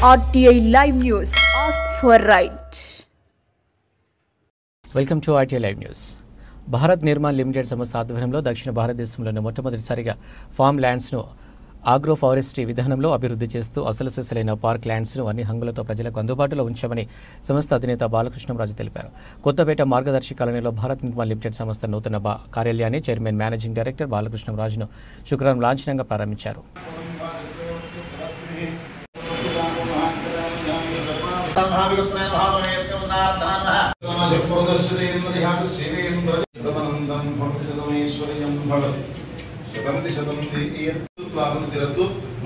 RTI Live News. Ask for right. Welcome to RTI Live News. Bharat Nirman limited సంస్థ ఆధ్వర్యంలో దక్షిణ భారతదేశంలోని మొట్టమొదటిసారిగా ఫామ్ ల్యాండ్స్ను ఆగ్రో ఫారెస్ట్రీ విధానంలో అభివృద్ధి చేస్తూ అసలు సిసలైన పార్క్ ల్యాండ్స్ను అన్ని హంగులతో ప్రజలకు అందుబాటులో ఉంచామని సంస్థ అధినేత బాలకృష్ణంరాజు తెలిపారు. కొత్తపేట మార్గదర్శి కాలనీలో భారత్ నిర్మాణ్ లిమిటెడ్ సంస్థ నూతన కార్యాలయాన్ని చైర్మన్ మేనేజింగ్ డైరెక్టర్ బాలకృష్ణంరాజును శుక్రవారం లాంఛనంగా ప్రారంభించారు.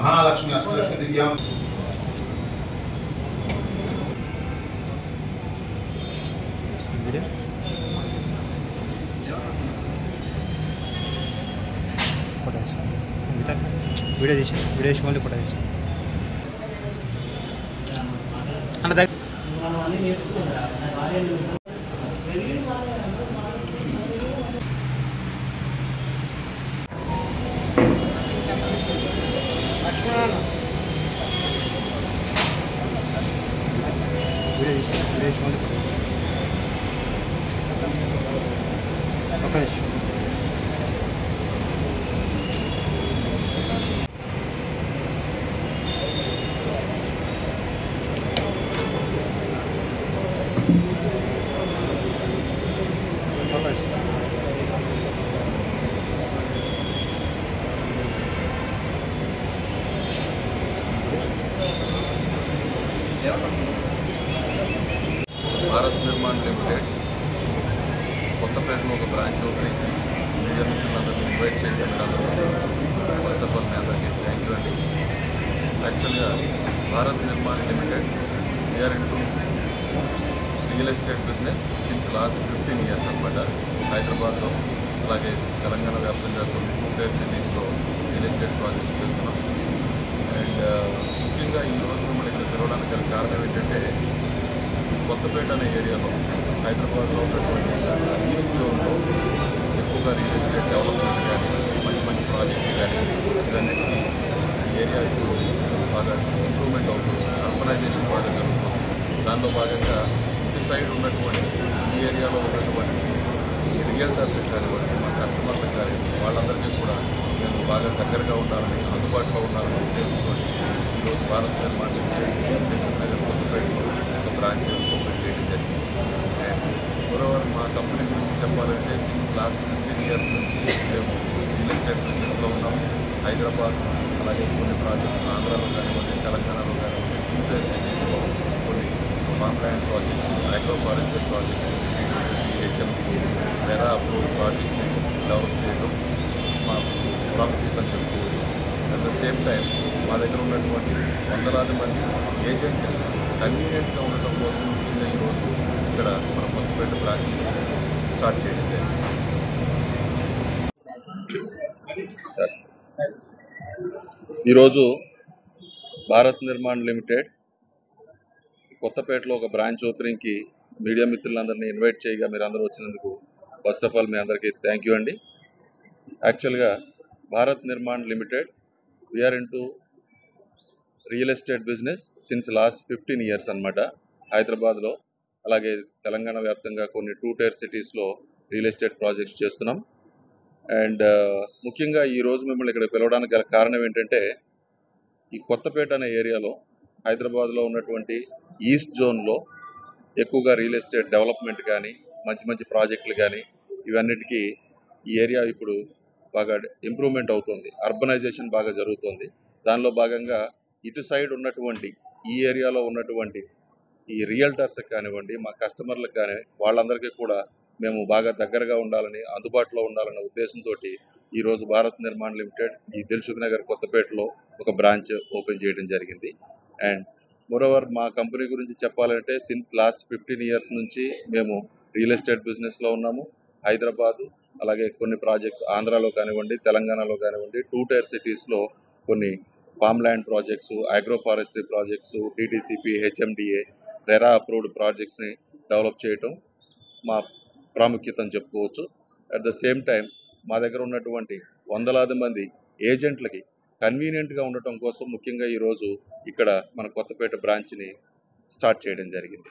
महालक्ष्मी अष्टलक्ष्मी दिव्या वीडियो मళ్ళీ ఫోటో తీసి అన్న దగ్గర భారత్ నిర్మాణ్ లిమిటెడ్ కొత్తపేటలో ఒక బ్రాంచ్ ఓపెనింగ్కి మీడియా మిత్రులందరినీ ఇన్వైట్ చేయడం మీరు ఫస్ట్ ఆఫ్ ఆల్ మీ అందరికీ థ్యాంక్ యూ అండి. యాక్చువల్గా Bharat Nirman limited we're into real estate business since last 15 years అనమాట. హైదరాబాద్లో అలాగే తెలంగాణ వ్యాప్తంగా కొన్ని 2 tier cities-లో రియల్ ఎస్టేట్ ప్రాజెక్ట్స్ చేస్తున్నాం. అండ్ ముఖ్యంగా ఈరోజు మిమ్మల్ని ఇక్కడ తిరగడానికి గల కారణం ఏంటంటే కొత్తపేట అనే ఏరియాలో హైదరాబాద్లో ఉన్నటువంటి ఈస్ట్ జోన్లో ఎక్కువగా రియల్ ఎస్టేట్ డెవలప్మెంట్ కానీ మంచి మంచి ప్రాజెక్టులు కానీ ఇవన్నిటికీ ఏరియా ఇప్పుడు బాగా ఇంప్రూవ్మెంట్ అవుతుంది. అర్బనైజేషన్ బాగా జరుగుతుంది. దానిలో భాగంగా ఇటు సైడ్ ఉన్నటువంటి ఈ ఏరియాలో ఉన్నటువంటి ఈ రియల్టర్స్ కానివ్వండి, మా కస్టమర్లకు కానీ వాళ్ళందరికీ కూడా మేము బాగా దగ్గరగా ఉండాలని, అందుబాటులో ఉండాలనే ఉద్దేశంతో ఈరోజు భారత్ నిర్మాణ్ దిల్సుఖ్ నగర్ కొత్తపేటలో ఒక బ్రాంచ్ ఓపెన్ చేయడం జరిగింది. అండ్ మోరోవర్ మా కంపెనీ గురించి చెప్పాలంటే సిన్స్ లాస్ట్ 15 years నుంచి మేము రియల్ ఎస్టేట్ బిజినెస్లో ఉన్నాము. హైదరాబాద్ అలాగే కొన్ని ప్రాజెక్ట్స్ ఆంధ్రాలో కానివ్వండి, తెలంగాణలో కానివ్వండి, 2 tier cities-లో కొన్ని farm land projects, agro forestry projects, HMDA, RERA approved ప్రాజెక్ట్స్ని డెవలప్ చేయడం మా ప్రాముఖ్యత అని చెప్పుకోవచ్చు. అట్ ద సేమ్ టైం మా దగ్గర ఉన్నటువంటి వందలాది మంది ఏజెంట్ కన్వీనియంట్గా ఉండటం కోసం ముఖ్యంగా ఈరోజు ఇక్కడ మన కొత్తపేట బ్రాంచ్ స్టార్ట్ చేయడం జరిగింది. ఈరోజు భారత్ నిర్మాణ్ లిమిటెడ్ కొత్తపేటలో ఒక బ్రాంచ్ ఓపెనింగ్కి మీడియా మిత్రులందరినీ ఇన్వైట్ చేయగా మీరు అందరూ వచ్చినందుకు ఫస్ట్ ఆఫ్ ఆల్ మీ అందరికీ థ్యాంక్ యూ అండి. యాక్చువల్గా Bharat Nirman limited we're into real estate business since last 15 years అనమాట. హైదరాబాద్లో అలాగే తెలంగాణ వ్యాప్తంగా కొన్ని 2 tier cities-లో రియల్ ఎస్టేట్ ప్రాజెక్ట్స్ చేస్తున్నాం. అండ్ ముఖ్యంగా ఈరోజు మిమ్మల్ని ఇక్కడ పిలవడానికి గల కారణం ఏంటంటే ఈ కొత్తపేట అనే ఏరియాలో హైదరాబాద్లో ఉన్నటువంటి ఈస్ట్ జోన్లో ఎక్కువగా రియల్ ఎస్టేట్ డెవలప్మెంట్ కానీ మంచి మంచి ప్రాజెక్టులు కానీ ఇవన్నిటికీ ఈ ఏరియా ఇప్పుడు బాగా ఇంప్రూవ్మెంట్ అవుతుంది. అర్బనైజేషన్ బాగా జరుగుతుంది. దానిలో భాగంగా ఇటు సైడ్ ఉన్నటువంటి ఈ ఏరియాలో ఉన్నటువంటి ఈ రియల్టర్స్ కానివ్వండి, మా కస్టమర్లకు కానీ వాళ్ళందరికీ కూడా మేము బాగా దగ్గరగా ఉండాలని, అందుబాటులో ఉండాలనే ఉద్దేశంతో ఈరోజు భారత్ నిర్మాణ్ లిమిటెడ్ ఈ దిల్సుఖ్ నగర్ కొత్తపేటలో ఒక బ్రాంచ్ ఓపెన్ చేయడం జరిగింది. అండ్ మోరోవర్ మా కంపెనీ గురించి చెప్పాలంటే సిన్స్ లాస్ట్ 15 years నుంచి మేము రియల్ ఎస్టేట్ బిజినెస్లో ఉన్నాము. హైదరాబాదు అలాగే కొన్ని ప్రాజెక్ట్స్ ఆంధ్రాలో కానివ్వండి, తెలంగాణలో కానివ్వండి, 2 tier cities-లో కొన్ని farm land projects, agro forestry projects, DTCP, HMDA, RERA approved ప్రాజెక్ట్స్ని డెవలప్ చేయటం మా ప్రాముఖ్యత అని చెప్పుకోవచ్చు. అట్ ద సేమ్ టైం మా దగ్గర ఉన్నటువంటి వందలాది మంది ఏజెంట్లకి కన్వీనియంట్గా ఉండటం కోసం ముఖ్యంగా ఈరోజు ఇక్కడ మన కొత్తపేట బ్రాంచ్ని స్టార్ట్ చేయడం జరిగింది.